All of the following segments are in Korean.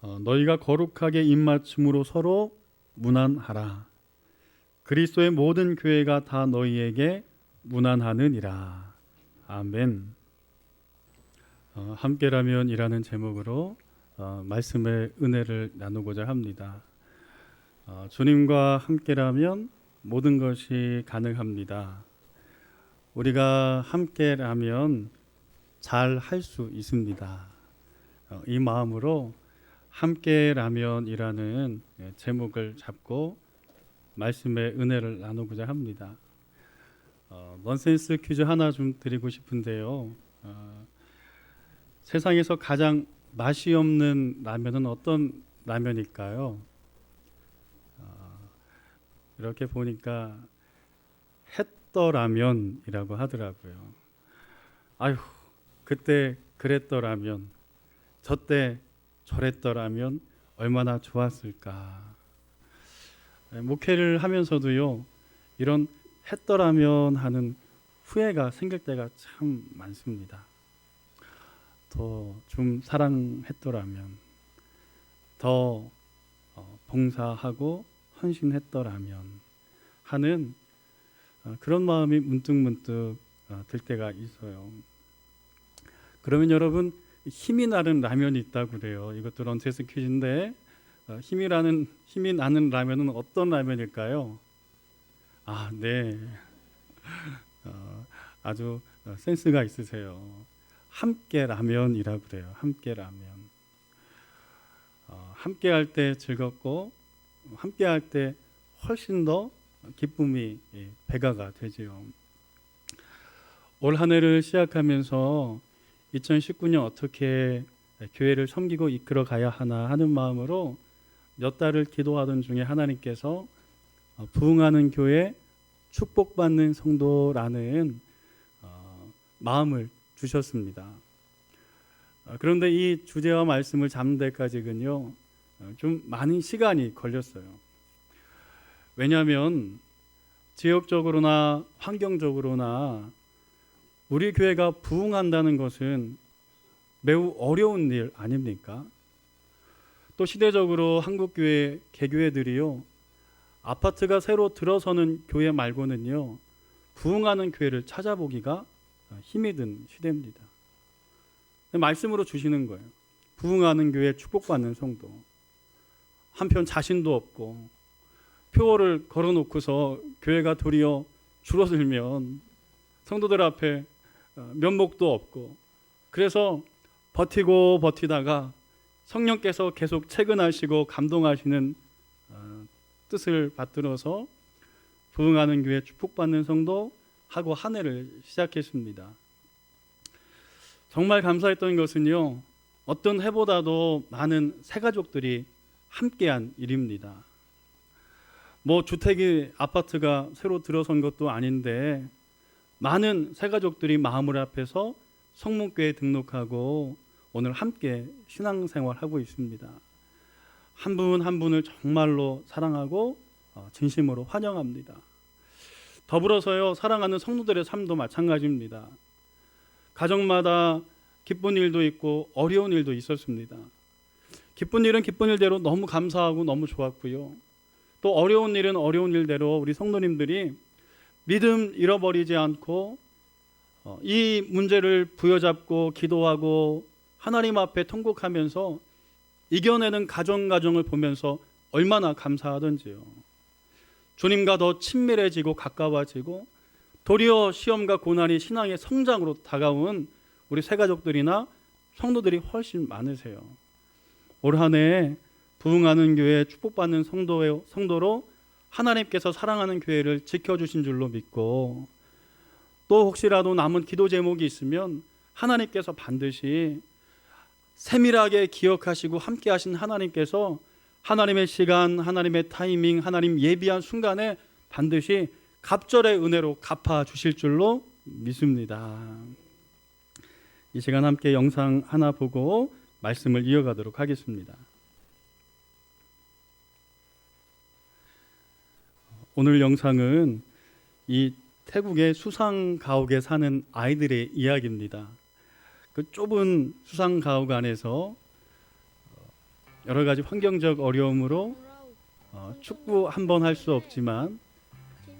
너희가 거룩하게 입맞춤으로 서로 문안하라. 그리스도의 모든 교회가 다 너희에게 문안하느니라. 아멘. 함께라면이라는 제목으로 말씀의 은혜를 나누고자 합니다. 주님과 함께라면 모든 것이 가능합니다. 우리가 함께라면 잘 할 수 있습니다. 이 마음으로 함께라면이라는 제목을 잡고 말씀의 은혜를 나누고자 합니다. 넌센스 퀴즈 하나 좀 드리고 싶은데요. 세상에서 가장 맛이 없는 라면은 어떤 라면일까요? 이렇게 보니까 햇더라면이라고 하더라고요. 아휴, 그때 그랬더라면, 저때 저랬더라면 얼마나 좋았을까. 목회를 하면서도요, 이런 했더라면 하는 후회가 생길 때가 참 많습니다. 더 좀 사랑했더라면, 더 봉사하고 헌신했더라면 하는 그런 마음이 문득문득 들 때가 있어요. 그러면 여러분, 힘이 나는 라면이 있다고 그래요. 이것도 런체스 퀴즈인데 힘이 나는 라면은 어떤 라면일까요? 네. 아주 센스가 있으세요. 함께 라면이라고 그래요. 함께 라면. 함께 할 때 즐겁고 함께 할 때 훨씬 더 기쁨이 배가가 되지요. 올 한 해를 시작하면서 2019년 어떻게 교회를 섬기고 이끌어 가야 하나 하는 마음으로 몇 달을 기도하던 중에 하나님께서 부흥하는 교회, 축복받는 성도라는 마음을 주셨습니다. 그런데 이 주제와 말씀을 잡는 데까지는요, 좀 많은 시간이 걸렸어요. 왜냐하면 지역적으로나 환경적으로나 우리 교회가 부흥한다는 것은 매우 어려운 일 아닙니까? 또 시대적으로 한국교회 개교회들이요, 아파트가 새로 들어서는 교회 말고는요, 부흥하는 교회를 찾아보기가 힘이 든 시대입니다. 말씀으로 주시는 거예요. 부흥하는 교회, 축복받는 성도. 한편 자신도 없고 표어를 걸어놓고서 교회가 도리어 줄어들면 성도들 앞에 면목도 없고, 그래서 버티고 버티다가 성령께서 계속 체근하시고 감동하시는 뜻을 받들어서 부흥하는 교회, 축복받는 성도 하고 한 해를 시작했습니다. 정말 감사했던 것은요, 어떤 해보다도 많은 새가족들이 함께한 일입니다. 주택이 아파트가 새로 들어선 것도 아닌데 많은 새가족들이 마음을 합해서 성문교회에 등록하고 오늘 함께 신앙생활하고 있습니다. 한 분 한 분을 정말로 사랑하고 진심으로 환영합니다. 더불어서요, 사랑하는 성도들의 삶도 마찬가지입니다. 가정마다 기쁜 일도 있고 어려운 일도 있었습니다. 기쁜 일은 기쁜 일대로 너무 감사하고 너무 좋았고요. 또 어려운 일은 어려운 일대로 우리 성도님들이 믿음 잃어버리지 않고 이 문제를 부여잡고 기도하고 하나님 앞에 통곡하면서 이겨내는 가정을 보면서 얼마나 감사하던지요. 주님과 더 친밀해지고 가까워지고 도리어 시험과 고난이 신앙의 성장으로 다가온 우리 새가족들이나 성도들이 훨씬 많으세요. 올 한 해 부흥하는 교회, 축복받는 성도로 하나님께서 사랑하는 교회를 지켜주신 줄로 믿고, 또 혹시라도 남은 기도 제목이 있으면 하나님께서 반드시 세밀하게 기억하시고 함께 하신 하나님께서 하나님의 시간, 하나님의 타이밍, 하나님 예비한 순간에 반드시 갑절의 은혜로 갚아주실 줄로 믿습니다. 이 시간 함께 영상 하나 보고 말씀을 이어가도록 하겠습니다. 오늘 영상은 이 태국의 수상 가옥에 사는 아이들의 이야기입니다. 그 좁은 수상 가옥 안에서 여러 가지 환경적 어려움으로 축구 한 번 할 수 없지만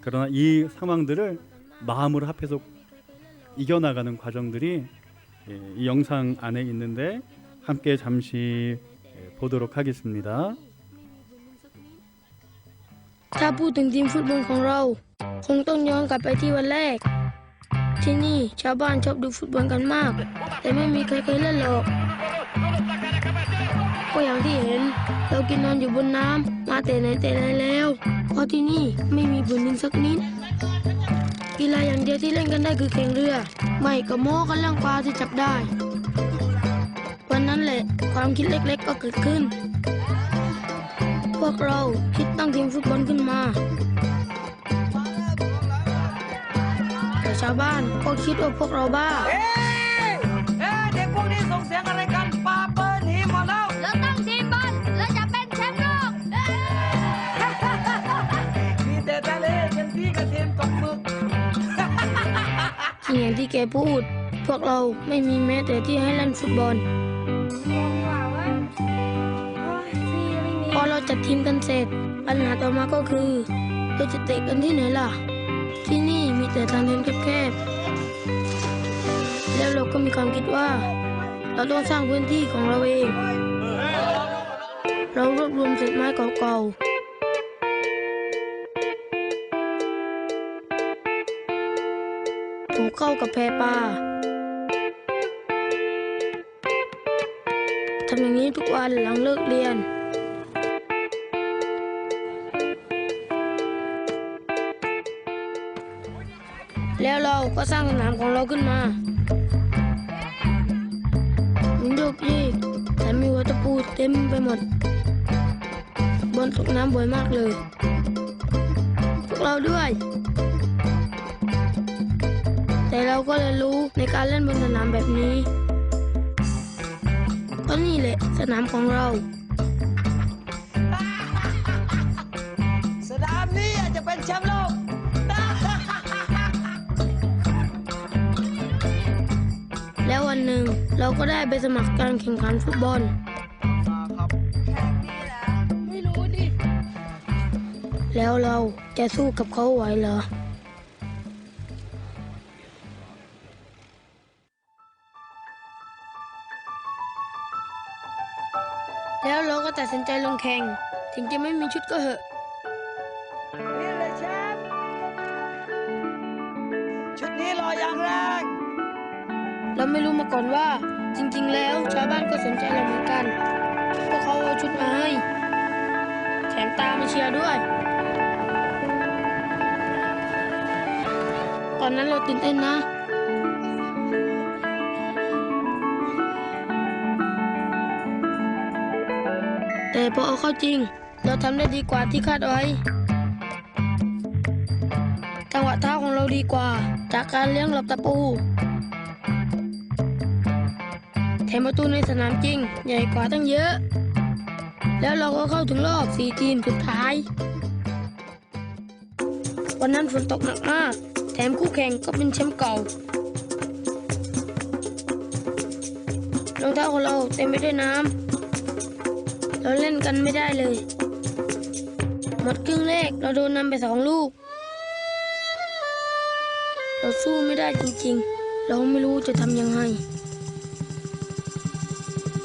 그러나 이 상황들을 마음으로 합해서 이겨나가는 과정들이 이 영상 안에 있는데 함께 잠시 보도록 하겠습니다. ถ้าพูดถึงทีมฟุตบอลของเราคงต้องย้อนกลับไปที่วันแรกที่นี่ชาวบ้านชอบดูฟุตบอลกันมากแต่ไม่มีใครเคยเล่นหรอกก็อย่างที่เห็นเรากินนอนอยู่บนน้ำมาแต่ไหนแต่ไรแล้วเพราะที่นี่ไม่มีพื้นดินสักนิดกีฬาอย่างเดียวที่เล่นกันได้คือแข่งเรือไม่ก็โม้กันเรื่องปลาที่จับได้วันนั้นแหละความคิดเล็กๆก็เกิดขึ้นพวกเราคิดตั้งทีมฟุตบอลขึ้นมาแต่ชาวบ้านก็คิดว่าพวกเราบ้าเด็กพวกนี้ส่งเสียงอะไรกันปาเปิ้ลหิมหมดแล้วเราตั้งทีมบอลเราจะเป็นแชมป์โลกมีแต่ทะเลเต็มที่กับทีมตกหมึกจริงอย่างที่แกพูดพวกเราไม่มีแม้แต่ที่ให้เล่นฟุตบอลพอเราจัดทีมกันเสร็จปัญหาต่อมาก็คือเราจะเตะกันที่ไหนล่ะที่นี่มีแต่ทางเดินแคบๆแล้วเราก็มีความคิดว่าเราต้องสร้างพื้นที่ของเราเองเรารวบรวมเศษไม้เก่าๆผูกเข้ากับแพปลาทำอย่างนี้ทุกวันหลังเลิกเรียนแล้วเราก็สร้างสนามของเราขึ้นมามันโยกเยกแต่มีวัตถุปูเต็มไปหมดบอลตกน้ำบ่อยมากเลยพวกเราด้วยแต่เราก็เรียนรู้ในการเล่นบนสนามแบบนี้เพราะนี่แหละสนามของเราสนามนี้อาจจะเป็นแชมป์โลกแล้ววันหนึ่งเราก็ได้ไปสมัครการแข่งขันฟุตบอลไม่รู้ดิแล้วเราจะสู้กับเขาไหวเหรอแล้วเราก็ตัดสินใจลงแข่งถึงจะไม่มีชุดก็เหอะนี่เลยแชมป์ชุดนี้รออย่างแรงเราไม่รู้มาก่อนว่าจริงๆแล้วชาวบ้านก็สนใจเราเหมือนกันพวกเขาเอาชุดมาให้แถมตามมาเชียร์ด้วยตอนนั้นเราตื่นเต้นนะแต่พอเอาเข้าจริงเราทำได้ดีกว่าที่คาดไว้จังหวะเท้าของเราดีกว่าจากการเลี้ยงหลับตะปูแถมประตูในสนามจริงใหญ่กว่าตั้งเยอะแล้วเราก็เข้าถึงรอบ4 ทีมสุดท้ายวันนั้นฝนตกหนักมากแถมคู่แข่งก็เป็นแชมป์เก่ารองเท้าของเราเต็มไปด้วยน้ำเราเล่นกันไม่ได้เลยหมดครึ่งแรกเราโดนนำไป2 ลูกเราสู้ไม่ได้จริงๆเราไม่รู้จะทำยังไง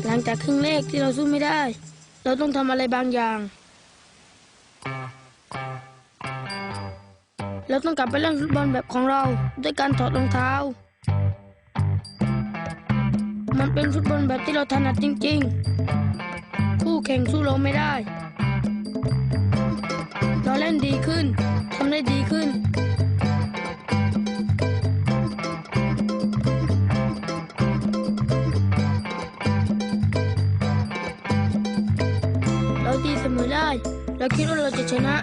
หลังจากครึ่งแรกที่เราสู้ไม่ได้เราต้องทำอะไรบางอย่างเราต้องกลับไปเล่นฟุตบอลแบบของเราด้วยการถอดรองเท้ามันเป็นฟุตบอลแบบที่เราถนัดจริงๆคู่แข่งสู้เราไม่ได้เราเล่นดีขึ้นทำได้ดีขึ้นตีเสมอได้เราคิดว่าเราจะชนะ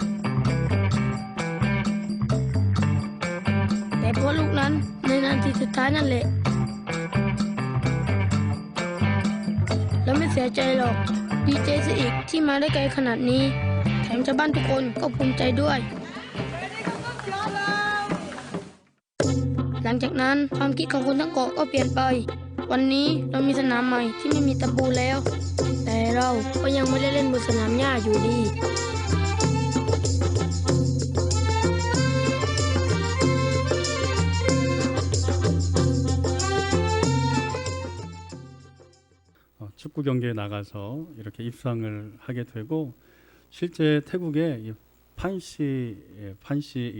แต่เพราะลูกนั้นในนาทีสุดท้ายนั่นแหละเราไม่เสียใจหรอกดีใจซะอีกที่มาได้ไกลขนาดนี้แถมชาวบ้านทุกคนก็ภูมิใจด้วยหลังจากนั้นความคิดของคนทั้งเกาะก็เปลี่ยนไปวันนี้เรามีสนามใหม่ที่ไม่มีตะปูแล้วแต่ แต่เราก็ยังไม่ได้เล่นบนสนามหญ้าอยู่ดี 축구 경기에 나가서 이렇게 입상을 하게 되고 실제 태국에 이 판시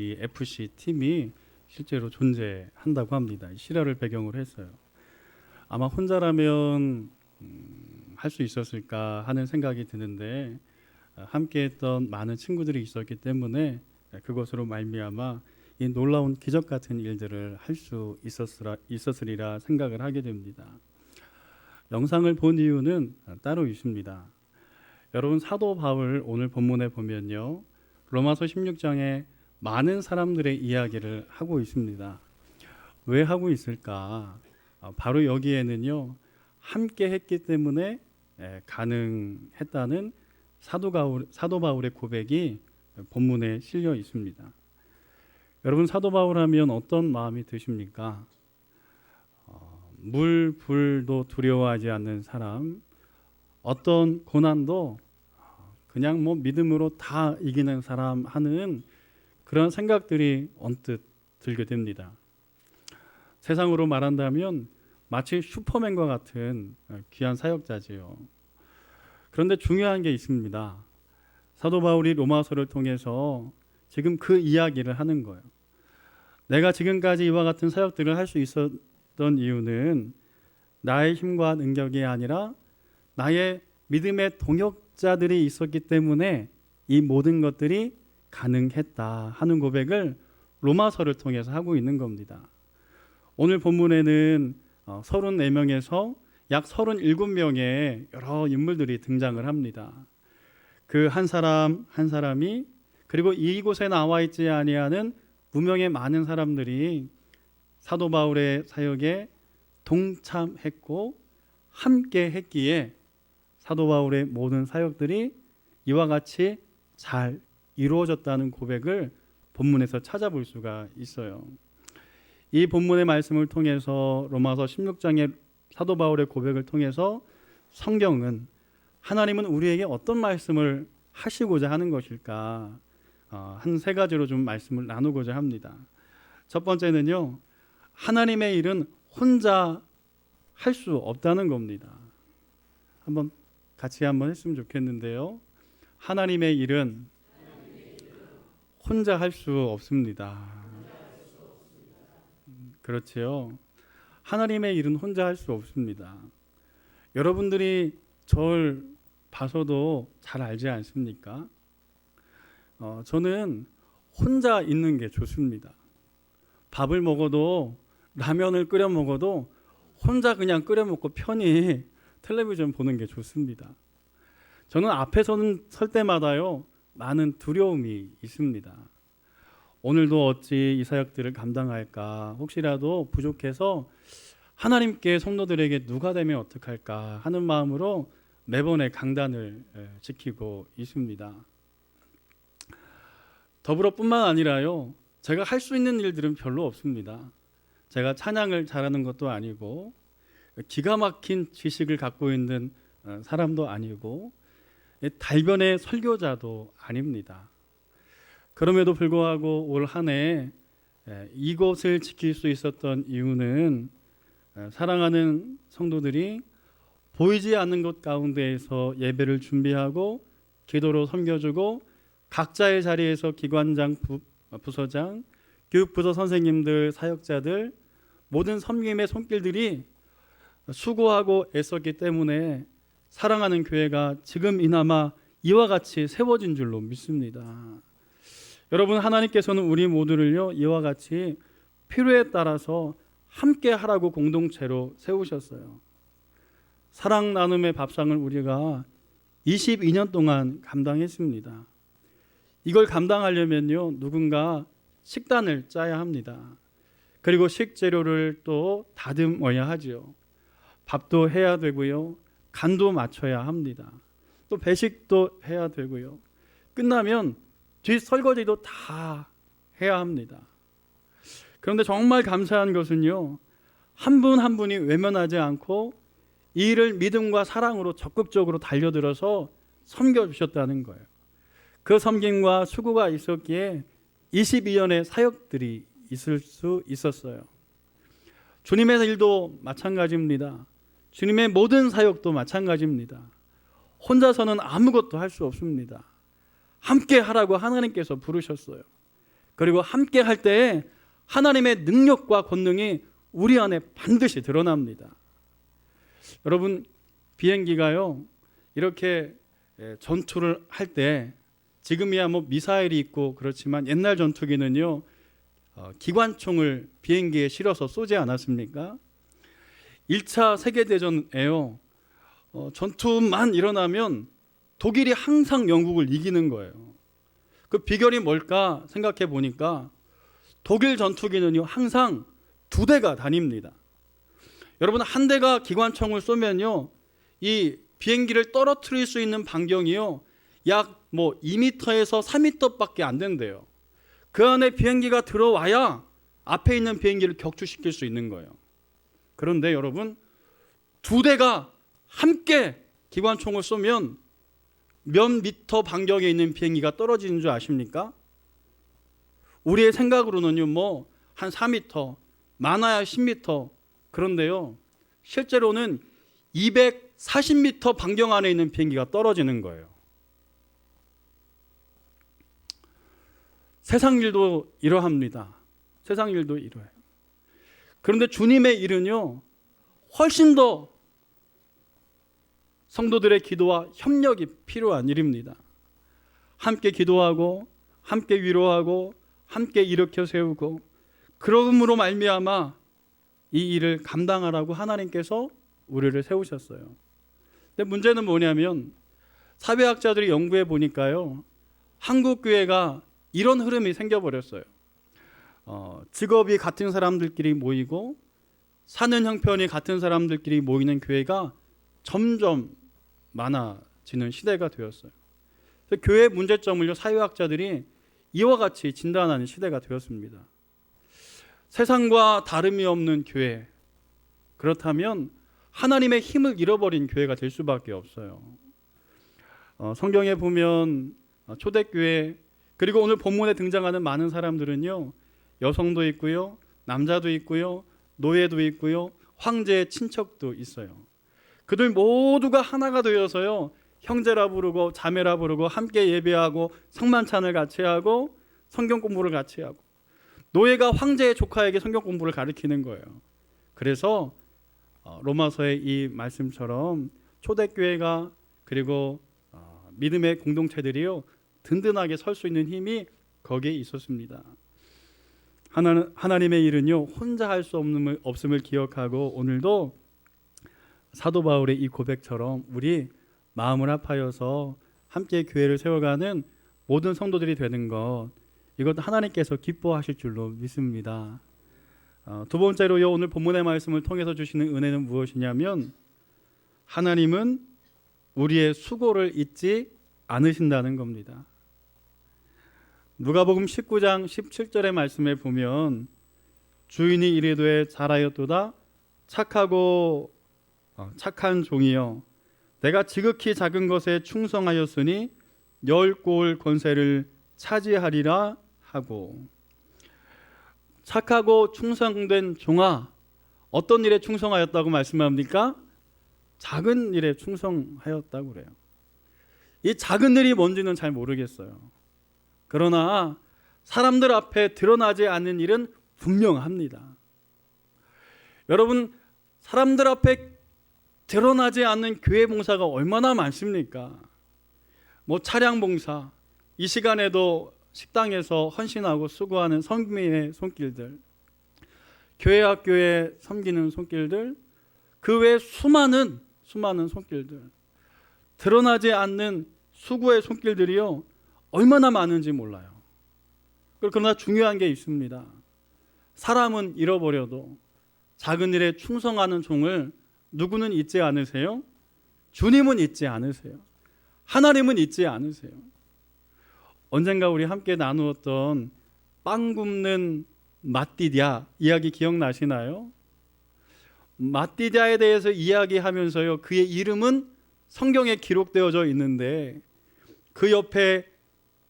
이 FC 팀이 실제로 존재한다고 합니다. 실화를 배경으로 했어요. 아마 혼자라면 할 수 있었을까 하는 생각이 드는데 함께했던 많은 친구들이 있었기 때문에 그것으로 말미암아 이 놀라운 기적 같은 일들을 할 수 있었으리라 생각을 하게 됩니다. 영상을 본 이유는 따로 있습니다. 여러분 사도 바울 오늘 본문에 보면요. 로마서 16장에 많은 사람들의 이야기를 하고 있습니다. 왜 하고 있을까? 바로 여기에는요. 함께 했기 때문에 가능했다는 사도 바울의 고백이 본문에 실려 있습니다. 여러분 사도 바울 하면 어떤 마음이 드십니까? 물, 불도 두려워하지 않는 사람, 어떤 고난도 그냥 뭐 믿음으로 다 이기는 사람 하는 그런 생각들이 언뜻 들게 됩니다. 세상으로 말한다면 마치 슈퍼맨과 같은 귀한 사역자지요. 그런데 중요한 게 있습니다. 사도 바울이 로마서를 통해서 지금 그 이야기를 하는 거예요. 내가 지금까지 이와 같은 사역들을 할 수 있었던 이유는 나의 힘과 능력이 아니라 나의 믿음의 동역자들이 있었기 때문에 이 모든 것들이 가능했다 하는 고백을 로마서를 통해서 하고 있는 겁니다. 오늘 본문에는 34명에서 약 37명의 여러 인물들이 등장을 합니다. 그 한 사람 한 사람이 그리고 이곳에 나와 있지 아니하는 무명의 많은 사람들이 사도 바울의 사역에 동참했고 함께 했기에 사도 바울의 모든 사역들이 이와 같이 잘 이루어졌다는 고백을 본문에서 찾아볼 수가 있어요. 이 본문의 말씀을 통해서 로마서 16장의 사도 바울의 고백을 통해서 성경은 하나님은 우리에게 어떤 말씀을 하시고자 하는 것일까? 한 세 가지로 좀 말씀을 나누고자 합니다. 첫 번째는요. 하나님의 일은 혼자 할 수 없다는 겁니다. 같이 한번 했으면 좋겠는데요. 하나님의 일은 혼자 할 수 없습니다. 그렇지요. 하나님의 일은 혼자 할 수 없습니다. 여러분들이 절 봐서도 잘 알지 않습니까? 저는 혼자 있는 게 좋습니다. 밥을 먹어도 라면을 끓여 먹어도 혼자 그냥 끓여 먹고 편히 텔레비전 보는 게 좋습니다. 저는 앞에서는 설 때마다요 많은 두려움이 있습니다. 오늘도 어찌 이 사역들을 감당할까, 혹시라도 부족해서 하나님께 성도들에게 누가 되면 어떡할까 하는 마음으로 매번의 강단을 지키고 있습니다. 더불어뿐만 아니라요, 제가 할 수 있는 일들은 별로 없습니다. 제가 찬양을 잘하는 것도 아니고 기가 막힌 지식을 갖고 있는 사람도 아니고 달변의 설교자도 아닙니다. 그럼에도 불구하고 올 한 해 이곳을 지킬 수 있었던 이유는 사랑하는 성도들이 보이지 않는 것 가운데에서 예배를 준비하고 기도로 섬겨주고 각자의 자리에서 기관장, 부서장, 교육부서 선생님들, 사역자들 모든 섬김의 손길들이 수고하고 애썼기 때문에 사랑하는 교회가 지금 이나마 이와 같이 세워진 줄로 믿습니다. 여러분, 하나님께서는 우리 모두를요 이와 같이 필요에 따라서 함께 하라고 공동체로 세우셨어요. 사랑 나눔의 밥상을 우리가 22년 동안 감당했습니다. 이걸 감당하려면요 누군가 식단을 짜야 합니다. 그리고 식재료를 또 다듬어야 하죠. 밥도 해야 되고요, 간도 맞춰야 합니다. 또 배식도 해야 되고요, 끝나면 뒷 설거지도 다 해야 합니다. 그런데 정말 감사한 것은요, 한 분 한 분이 외면하지 않고 이 일을 믿음과 사랑으로 적극적으로 달려들어서 섬겨주셨다는 거예요. 그 섬김과 수고가 있었기에 22년의 사역들이 있을 수 있었어요. 주님의 일도 마찬가지입니다. 주님의 모든 사역도 마찬가지입니다. 혼자서는 아무것도 할 수 없습니다. 함께 하라고 하나님께서 부르셨어요. 그리고 함께 할 때에 하나님의 능력과 권능이 우리 안에 반드시 드러납니다. 여러분, 비행기가요, 이렇게 전투를 할 때, 지금이야 뭐 미사일이 있고 그렇지만 옛날 전투기는요, 기관총을 비행기에 실어서 쏘지 않았습니까? 1차 세계대전에요, 전투만 일어나면 독일이 항상 영국을 이기는 거예요. 그 비결이 뭘까 생각해 보니까 독일 전투기는요, 항상 2대가 다닙니다. 여러분, 한 대가 기관총을 쏘면요, 이 비행기를 떨어뜨릴 수 있는 반경이요, 약 2m에서 3m밖에 안 된대요. 그 안에 비행기가 들어와야 앞에 있는 비행기를 격추시킬 수 있는 거예요. 그런데 여러분, 2대가 함께 기관총을 쏘면 몇 미터 반경에 있는 비행기가 떨어지는 줄 아십니까? 우리의 생각으로는요, 한 4m, 많아야 10m. 그런데요, 실제로는 240m 반경 안에 있는 비행기가 떨어지는 거예요. 세상 일도 이러합니다. 세상 일도 이러해요. 그런데 주님의 일은요, 훨씬 더 성도들의 기도와 협력이 필요한 일입니다. 함께 기도하고, 함께 위로하고, 함께 일으켜 세우고, 그러므로 말미암아 이 일을 감당하라고 하나님께서 우리를 세우셨어요. 근데 문제는 뭐냐면, 사회학자들이 연구해 보니까요, 한국 교회가 이런 흐름이 생겨버렸어요. 직업이 같은 사람들끼리 모이고 사는 형편이 같은 사람들끼리 모이는 교회가 점점 많아지는 시대가 되었어요. 그래서 교회의 문제점을요, 사회학자들이 이와 같이 진단하는 시대가 되었습니다. 세상과 다름이 없는 교회, 그렇다면 하나님의 힘을 잃어버린 교회가 될 수밖에 없어요. 성경에 보면 초대교회, 그리고 오늘 본문에 등장하는 많은 사람들은요, 여성도 있고요, 남자도 있고요, 노예도 있고요, 황제의 친척도 있어요. 그들 모두가 하나가 되어서요, 형제라 부르고 자매라 부르고 함께 예배하고 성만찬을 같이 하고 성경 공부를 같이 하고, 노예가 황제의 조카에게 성경 공부를 가르치는 거예요. 그래서 로마서의 이 말씀처럼 초대교회가, 그리고 믿음의 공동체들이요, 든든하게 설 수 있는 힘이 거기에 있었습니다. 하나님의 일은요, 혼자 할 수 없음을 기억하고, 오늘도 사도 바울의 이 고백처럼 우리 마음을 합하여서 함께 교회를 세워가는 모든 성도들이 되는 것, 이것 하나님께서 기뻐하실 줄로 믿습니다. 두 번째로요, 오늘 본문의 말씀을 통해서 주시는 은혜는 무엇이냐면, 하나님은 우리의 수고를 잊지 않으신다는 겁니다. 누가복음 19장 17절의 말씀에 보면, 주인이 이르되 잘하였도다 착하고 착한 종이여, 내가 지극히 작은 것에 충성하였으니 10골 권세를 차지하리라 하고, 착하고 충성된 종아, 어떤 일에 충성하였다고 말씀합니까? 작은 일에 충성하였다고 그래요. 이 작은 일이 뭔지는 잘 모르겠어요. 그러나 사람들 앞에 드러나지 않는 일은 분명합니다. 여러분, 사람들 앞에 드러나지 않는 교회 봉사가 얼마나 많습니까? 차량 봉사, 이 시간에도 식당에서 헌신하고 수고하는 성민의 손길들, 교회 학교에 섬기는 손길들, 그 외에 수많은 손길들, 드러나지 않는 수고의 손길들이요, 얼마나 많은지 몰라요. 그러나 중요한 게 있습니다. 사람은 잃어버려도 작은 일에 충성하는 종을 누구는 잊지 않으세요? 주님은 잊지 않으세요. 하나님은 잊지 않으세요. 언젠가 우리 함께 나누었던 빵 굽는 마띠디아 이야기 기억나시나요? 마띠다에 대해서 이야기하면서요, 그의 이름은 성경에 기록되어져 있는데 그 옆에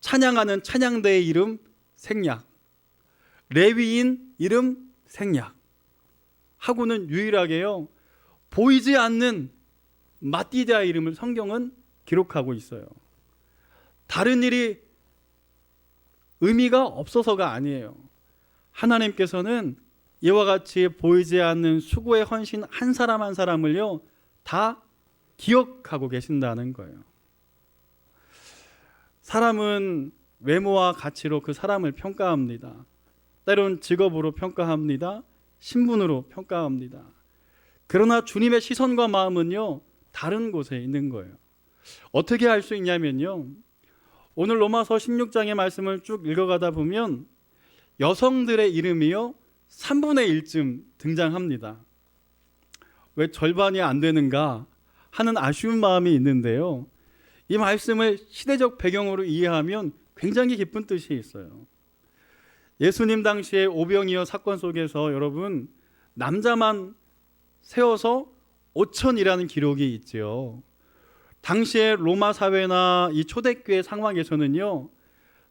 찬양하는 찬양대의 이름 생략, 레위인 이름 생략 하고는 유일하게요 보이지 않는 마띠다의 이름을 성경은 기록하고 있어요. 다른 일이 의미가 없어서가 아니에요. 하나님께서는 이와 같이 보이지 않는 수고의 헌신 한 사람 한 사람을요 다 기억하고 계신다는 거예요. 사람은 외모와 가치로 그 사람을 평가합니다. 때론 직업으로 평가합니다. 신분으로 평가합니다. 그러나 주님의 시선과 마음은요 다른 곳에 있는 거예요. 어떻게 알 수 있냐면요, 오늘 로마서 16장의 말씀을 쭉 읽어가다 보면 여성들의 이름이요 3분의 1쯤 등장합니다. 왜 절반이 안 되는가 하는 아쉬운 마음이 있는데요, 이 말씀을 시대적 배경으로 이해하면 굉장히 깊은 뜻이 있어요. 예수님 당시의 오병이어 사건 속에서 여러분 남자만 세워서 5천이라는 기록이 있죠. 당시의 로마 사회나 이 초대교회 상황에서는요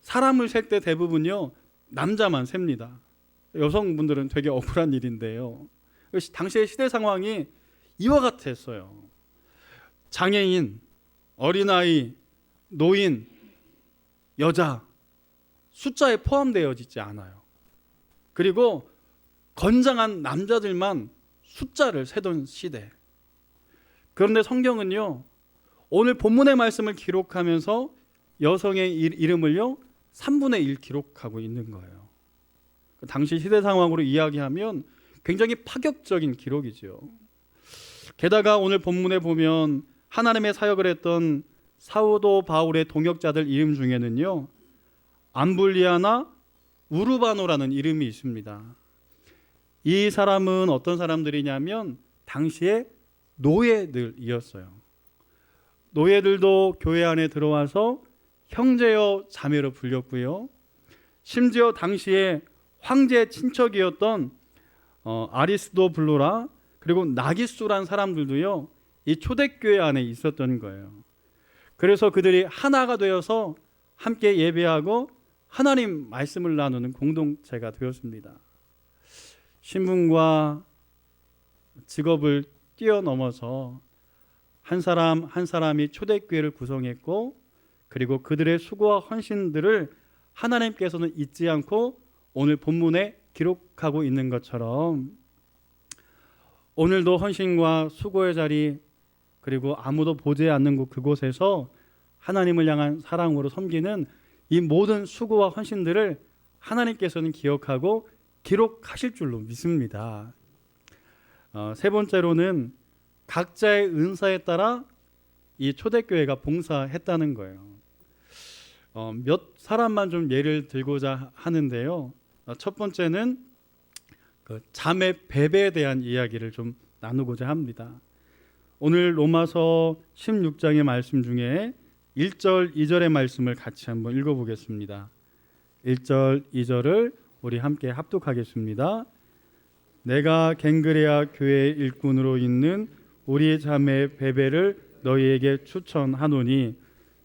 사람을 셀 때 대부분요 남자만 셉니다. 여성분들은 되게 억울한 일인데요, 당시의 시대 상황이 이와 같았어요. 장애인, 어린아이, 노인, 여자 숫자에 포함되어지지 않아요. 그리고 건장한 남자들만 숫자를 세던 시대. 그런데 성경은요 오늘 본문의 말씀을 기록하면서 여성의 이름을요 3분의 1 기록하고 있는 거예요. 당시 시대 상황으로 이야기하면 굉장히 파격적인 기록이죠. 게다가 오늘 본문에 보면 하나님의 사역을 했던 사도 바울의 동역자들 이름 중에는요 암블리아나 우르바노라는 이름이 있습니다. 이 사람은 어떤 사람들이냐면 당시의 노예들이었어요. 노예들도 교회 안에 들어와서 형제여 자매로 불렸고요, 심지어 당시에 황제 친척이었던 아리스도블로라 그리고 나기수란 사람들도요 이 초대교회 안에 있었던 거예요. 그래서 그들이 하나가 되어서 함께 예배하고 하나님 말씀을 나누는 공동체가 되었습니다. 신분과 직업을 뛰어넘어서 한 사람 한 사람이 초대교회를 구성했고, 그리고 그들의 수고와 헌신들을 하나님께서는 잊지 않고 오늘 본문에 기록하고 있는 것처럼 오늘도 헌신과 수고의 자리, 그리고 아무도 보지 않는 그곳에서 하나님을 향한 사랑으로 섬기는 이 모든 수고와 헌신들을 하나님께서는 기억하고 기록하실 줄로 믿습니다. 세 번째로는 각자의 은사에 따라 이 초대교회가 봉사했다는 거예요. 몇 사람만 좀 예를 들고자 하는데요, 첫 번째는 그 자매 배배에 대한 이야기를 좀 나누고자 합니다. 오늘 로마서 16장의 말씀 중에 1절 2절의 말씀을 같이 한번 읽어보겠습니다. 1절 2절을 우리 함께 합독하겠습니다. 내가 갱그레아 교회 일꾼으로 있는 우리 자매 베베를 너희에게 추천하노니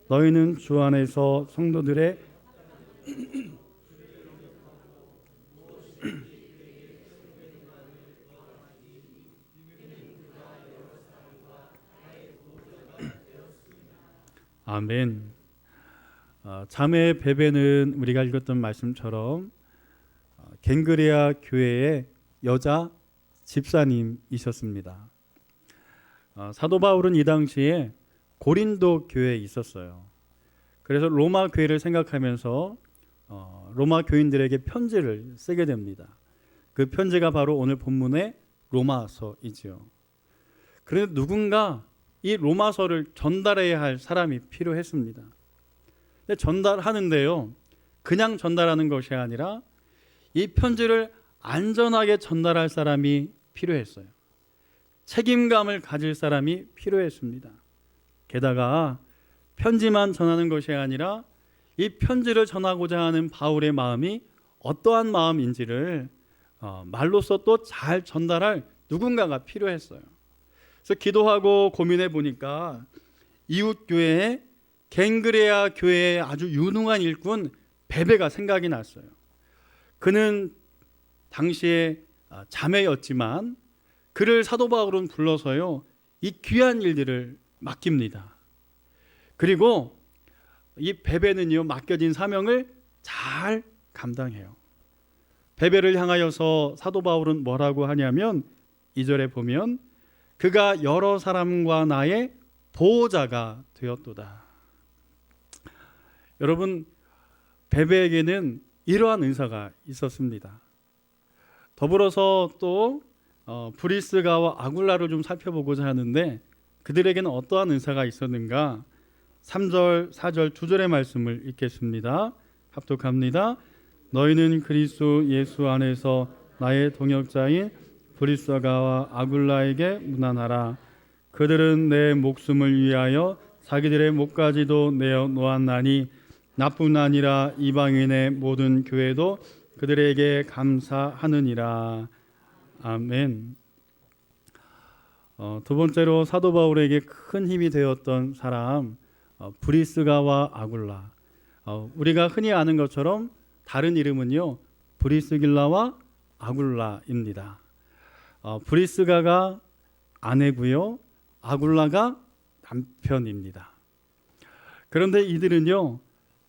너희는 주 안에서 성도들의 아멘. 자매 베베는 우리가 읽었던 말씀처럼 갱그레아 교회의 여자 집사님이셨습니다. 사도 바울은 이 당시에 고린도 교회에 있었어요. 그래서 로마 교회를 생각하면서 로마 교인들에게 편지를 쓰게 됩니다. 그 편지가 바로 오늘 본문의 로마서이지요. 그런데 누군가 이 로마서를 전달해야 할 사람이 필요했습니다. 근데 전달하는데요, 그냥 전달하는 것이 아니라 이 편지를 안전하게 전달할 사람이 필요했어요. 책임감을 가질 사람이 필요했습니다. 게다가 편지만 전하는 것이 아니라 이 편지를 전하고자 하는 바울의 마음이 어떠한 마음인지를 말로써 또 잘 전달할 누군가가 필요했어요. 그래서 기도하고 고민해 보니까 이웃 교회에 갱그레아 교회의 아주 유능한 일꾼 베베가 생각이 났어요. 그는 당시에 자매였지만 그를 사도 바울은 불러서요, 이 귀한 일들을 맡깁니다. 그리고 이 베베는요, 맡겨진 사명을 잘 감당해요. 베베를 향하여서 사도 바울은 뭐라고 하냐면 2절에 보면 그가 여러 사람과 나의 보호자가 되었도다. 여러분, 베베에게는 이러한 은사가 있었습니다. 더불어서 또 브리스가와 아굴라를 좀 살펴보고자 하는데 그들에게는 어떠한 은사가 있었는가? 3절, 4절, 2절의 말씀을 읽겠습니다. 합독합니다. 너희는 그리스도 예수 안에서 나의 동역자인 브리스가와 아굴라에게 문안하라. 그들은 내 목숨을 위하여 자기들의 목까지도 내어 놓았나니 나뿐 아니라 이방인의 모든 교회도 그들에게 감사하느니라. 아멘. 두 번째로 사도 바울에게 큰 힘이 되었던 사람, 브리스가와 아굴라. 우리가 흔히 아는 것처럼 다른 이름은요, 브리스길라와 아굴라입니다. 브리스가가 아내고요, 아굴라가 남편입니다. 그런데 이들은요,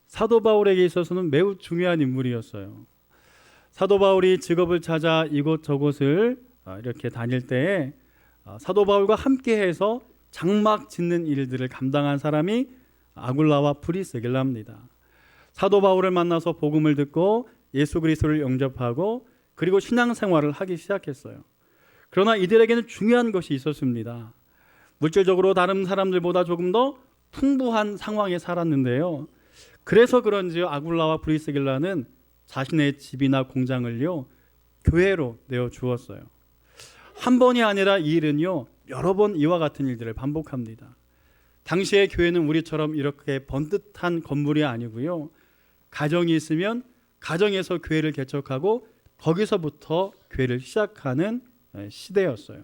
사도 바울에게 있어서는 매우 중요한 인물이었어요. 사도 바울이 직업을 찾아 이곳저곳을 이렇게 다닐 때에 사도 바울과 함께해서 장막 짓는 일들을 감당한 사람이 아굴라와 브리스길라입니다. 사도 바울을 만나서 복음을 듣고 예수 그리스도를 영접하고 그리고 신앙생활을 하기 시작했어요. 그러나 이들에게는 중요한 것이 있었습니다. 물질적으로 다른 사람들보다 조금 더 풍부한 상황에 살았는데요. 그래서 그런지 아굴라와 브리스길라는 자신의 집이나 공장을요, 교회로 내어 주었어요. 한 번이 아니라 이 일은요, 여러 번 이와 같은 일들을 반복합니다. 당시의 교회는 우리처럼 이렇게 번듯한 건물이 아니고요, 가정이 있으면 가정에서 교회를 개척하고 거기서부터 교회를 시작하는 시대였어요.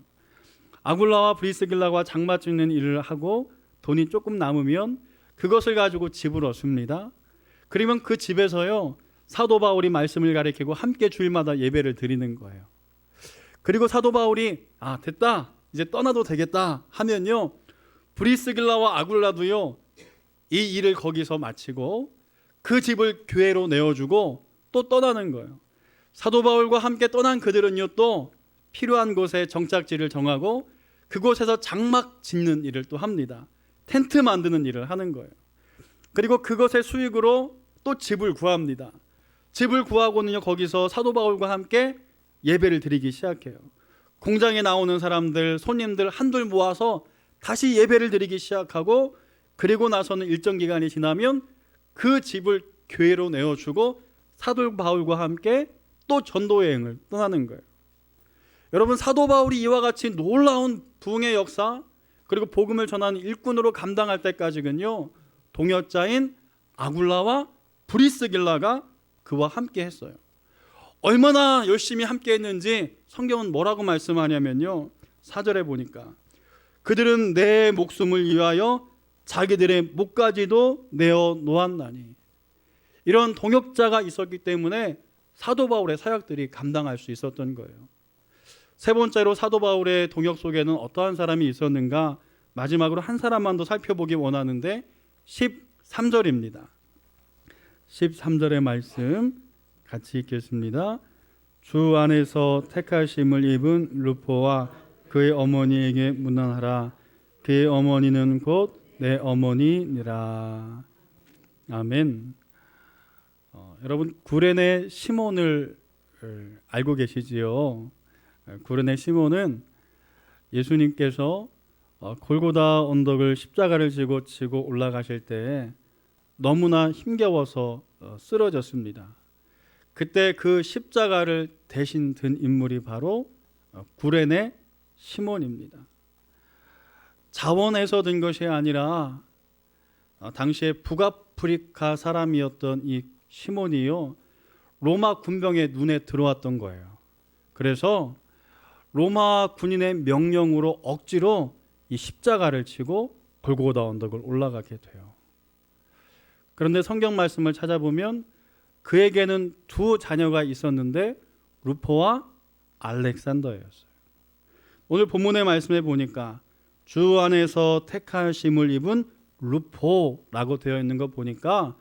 아굴라와 브리스길라가 장막 짓는 일을 하고 돈이 조금 남으면 그것을 가지고 집을 얻습니다. 그러면 그 집에서요, 사도 바울이 말씀을 가리키고 함께 주일마다 예배를 드리는 거예요. 그리고 사도 바울이 됐다, 이제 떠나도 되겠다 하면요, 브리스길라와 아굴라도요, 이 일을 거기서 마치고 그 집을 교회로 내어주고 또 떠나는 거예요. 사도 바울과 함께 떠난 그들은요, 또 필요한 곳에 정착지를 정하고 그곳에서 장막 짓는 일을 또 합니다. 텐트 만드는 일을 하는 거예요. 그리고 그것의 수익으로 또 집을 구합니다. 집을 구하고는요, 거기서 사도 바울과 함께 예배를 드리기 시작해요. 공장에 나오는 사람들, 손님들 한둘 모아서 다시 예배를 드리기 시작하고, 그리고 나서는 일정 기간이 지나면 그 집을 교회로 내어주고 사도 바울과 함께 또 전도 여행을 떠나는 거예요. 여러분, 사도 바울이 이와 같이 놀라운 부흥의 역사, 그리고 복음을 전하는 일꾼으로 감당할 때까지는요, 동역자인 아굴라와 브리스길라가 그와 함께 했어요. 얼마나 열심히 함께 했는지 성경은 뭐라고 말씀하냐면요, 4절에 보니까 그들은 내 목숨을 위하여 자기들의 목까지도 내어 놓았나니. 이런 동역자가 있었기 때문에 사도 바울의 사역들이 감당할 수 있었던 거예요. 세 번째로 사도 바울의 동역 속에는 어떠한 사람이 있었는가, 마지막으로 한 사람만 더 살펴보기 원하는데 13절입니다. 13절의 말씀 같이 읽겠습니다. 주 안에서 택하심을 입은 루포와 그의 어머니에게 문안하라. 그의 어머니는 곧 내 어머니니라. 아멘. 여러분, 구레네 시몬을 알고 계시지요? 구레네 시몬은 예수님께서 골고다 언덕을 십자가를 지고 치고 올라가실 때 너무나 힘겨워서 쓰러졌습니다. 그때 그 십자가를 대신 든 인물이 바로 구레네 시몬입니다. 자원해서 든 것이 아니라 당시에 북아프리카 사람이었던 이 시몬이요, 로마 군병의 눈에 들어왔던 거예요. 그래서 로마 군인의 명령으로 억지로 이 십자가를 치고 골고다 언덕을 올라가게 돼요. 그런데 성경 말씀을 찾아보면 그에게는 두 자녀가 있었는데 루포와 알렉산더였어요. 오늘 본문의 말씀에 보니까 주 안에서 택하심을 입은 루포라고 되어 있는 거 보니까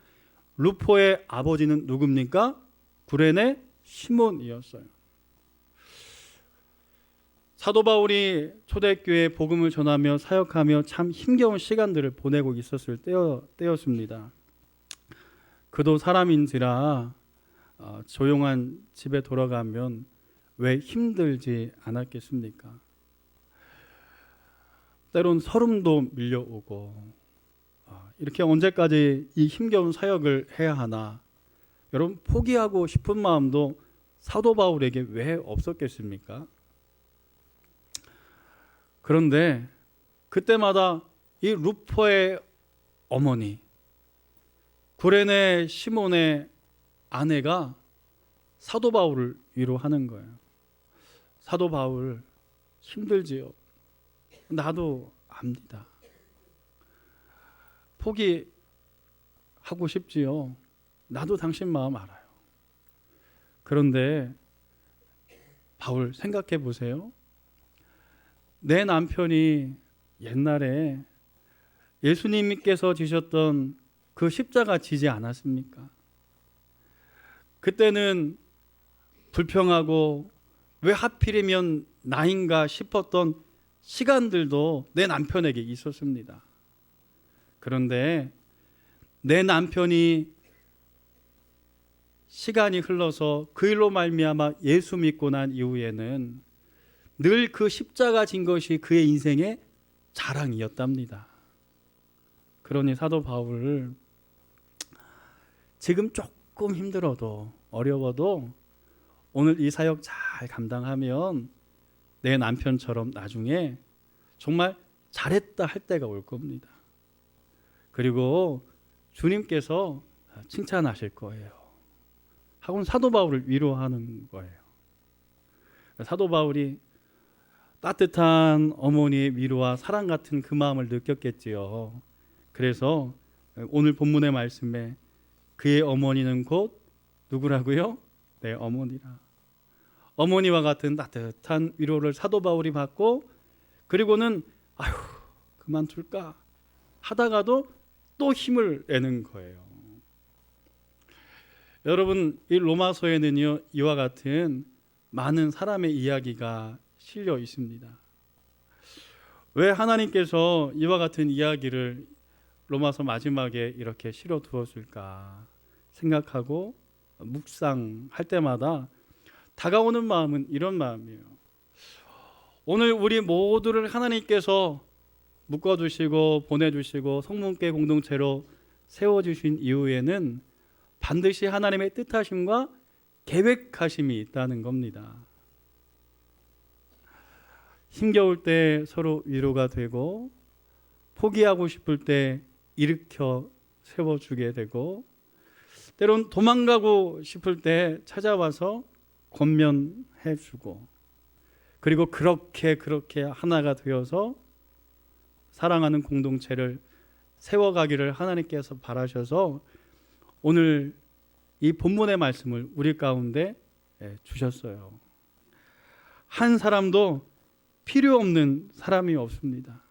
루포의 아버지는 누굽니까? 구레네 시몬이었어요. 사도 바울이 초대교회에 복음을 전하며 사역하며 참 힘겨운 시간들을 보내고 있었을 때였습니다. 그도 사람인지라 조용한 집에 돌아가면 왜 힘들지 않았겠습니까? 때론 서름도 밀려오고 이렇게 언제까지 이 힘겨운 사역을 해야 하나, 여러분 포기하고 싶은 마음도 사도 바울에게 왜 없었겠습니까? 그런데 그때마다 이 루포의 어머니 구레네 시몬의 아내가 사도 바울을 위로하는 거예요. 사도 바울 힘들지요. 나도 압니다. 포기하고 싶지요. 나도 당신 마음 알아요. 그런데 바울 생각해 보세요. 내 남편이 옛날에 예수님께서 지셨던 그 십자가 지지 않았습니까? 그때는 불평하고 왜 하필이면 나인가 싶었던 시간들도 내 남편에게 있었습니다. 그런데 내 남편이 시간이 흘러서 그 일로 말미암아 예수 믿고 난 이후에는 늘 그 십자가 진 것이 그의 인생의 자랑이었답니다. 그러니 사도 바울 지금 조금 힘들어도 어려워도 오늘 이 사역 잘 감당하면 내 남편처럼 나중에 정말 잘했다 할 때가 올 겁니다. 그리고 주님께서 칭찬하실 거예요. 하고는 사도 바울을 위로하는 거예요. 사도 바울이 따뜻한 어머니의 위로와 사랑 같은 그 마음을 느꼈겠지요. 그래서 오늘 본문의 말씀에 그의 어머니는 곧 누구라고요? 내 어머니라. 어머니와 같은 따뜻한 위로를 사도 바울이 받고, 그리고는 아휴 그만둘까 하다가도 또 힘을 내는 거예요. 여러분, 이 로마서에는요 이와 같은 많은 사람의 이야기가 실려 있습니다. 왜 하나님께서 이와 같은 이야기를 로마서 마지막에 이렇게 실어 두었을까 생각하고 묵상할 때마다 다가오는 마음은 이런 마음이에요. 오늘 우리 모두를 하나님께서 묶어주시고 보내주시고 성문계 공동체로 세워주신 이후에는 반드시 하나님의 뜻하심과 계획하심이 있다는 겁니다. 힘겨울 때 서로 위로가 되고, 포기하고 싶을 때 일으켜 세워주게 되고, 때론 도망가고 싶을 때 찾아와서 권면해주고, 그리고 그렇게 하나가 되어서 사랑하는 공동체를 세워가기를 하나님께서 바라셔서 오늘 이 본문의 말씀을 우리 가운데 주셨어요. 한 사람도 필요 없는 사람이 없습니다.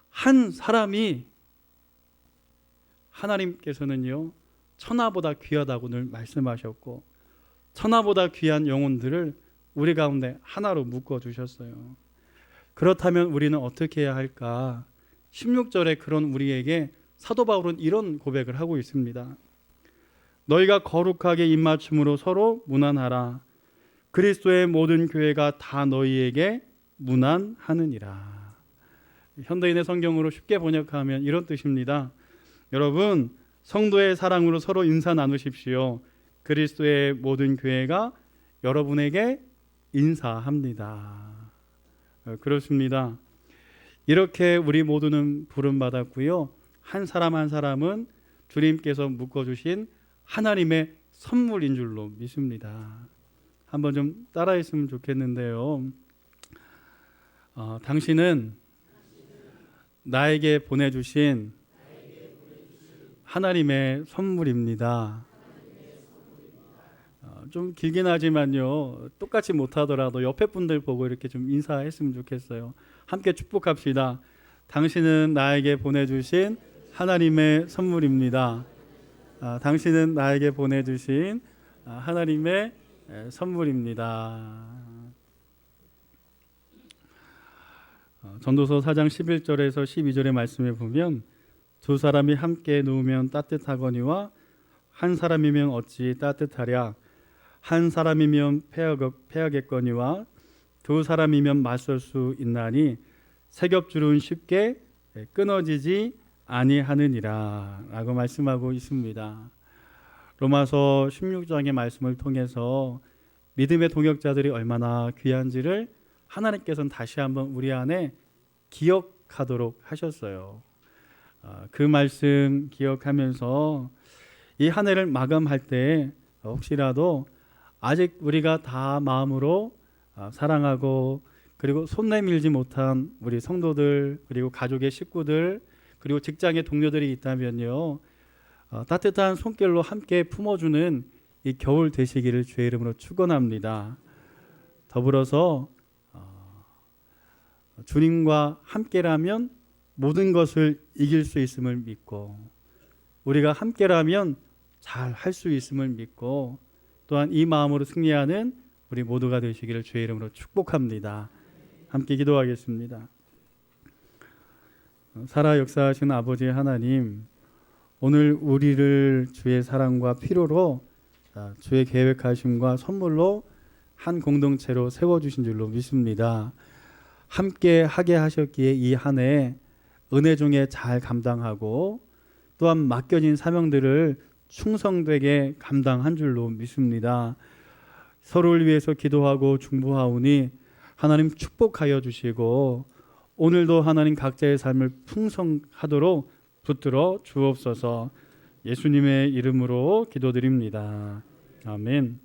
한 사람이 하나님께서는요 천하보다 귀하다고 늘 말씀하셨고, 천하보다 귀한 영혼들을 우리 가운데 하나로 묶어주셨어요. 그렇다면 우리는 어떻게 해야 할까? 16절에 그런 우리에게 사도 바울은 이런 고백을 하고 있습니다. 너희가 거룩하게 입맞춤으로 서로 문안하라. 그리스도의 모든 교회가 다 너희에게 문안하느니라. 현대인의 성경으로 쉽게 번역하면 이런 뜻입니다. 여러분, 성도의 사랑으로 서로 인사 나누십시오. 그리스도의 모든 교회가 여러분에게 인사합니다. 그렇습니다. 이렇게 우리 모두는 부름받았고요. 한 사람 한 사람은 주님께서 묶어주신 하나님의 선물인 줄로 믿습니다. 한번 좀 따라했으면 좋겠는데요. 당신은 나에게 보내주신 하나님의 선물입니다. 좀 길긴 하지만요, 똑같이 못하더라도 옆에 분들 보고 이렇게 좀 인사했으면 좋겠어요. 함께 축복합시다. 당신은 나에게 보내주신 하나님의 선물입니다. 당신은 나에게 보내주신 하나님의 선물입니다. 전도서 4장 11절에서 12절의 말씀에 보면 두 사람이 함께 누우면 따뜻하거니와 한 사람이면 어찌 따뜻하랴. 한 사람이면 패하겠거니와 두 사람이면 맞설 수 있나니 세겹줄은 쉽게 끊어지지 아니하느니라 라고 말씀하고 있습니다. 로마서 16장의 말씀을 통해서 믿음의 동역자들이 얼마나 귀한지를 하나님께서는 다시 한번 우리 안에 기억하도록 하셨어요. 그 말씀 기억하면서 이 한 해를 마감할 때 혹시라도 아직 우리가 다 마음으로 사랑하고 그리고 손 내밀지 못한 우리 성도들, 그리고 가족의 식구들, 그리고 직장의 동료들이 있다면요, 따뜻한 손길로 함께 품어주는 이 겨울 되시기를 주의 이름으로 축원합니다. 더불어서 주님과 함께라면 모든 것을 이길 수 있음을 믿고, 우리가 함께라면 잘 할 수 있음을 믿고, 또한 이 마음으로 승리하는 우리 모두가 되시기를 주의 이름으로 축복합니다. 함께 기도하겠습니다. 살아 역사하신 아버지 하나님, 오늘 우리를 주의 사랑과 필요로 주의 계획하심과 선물로 한 공동체로 세워주신 줄로 믿습니다. 함께 하게 하셨기에 이 한 해 은혜 중에 잘 감당하고 또한 맡겨진 사명들을 충성되게 감당한 줄로 믿습니다. 서로를 위해서 기도하고 중보하오니 하나님 축복하여 주시고 오늘도 하나님 각자의 삶을 풍성하도록 붙들어 주옵소서. 예수님의 이름으로 기도드립니다. 아멘.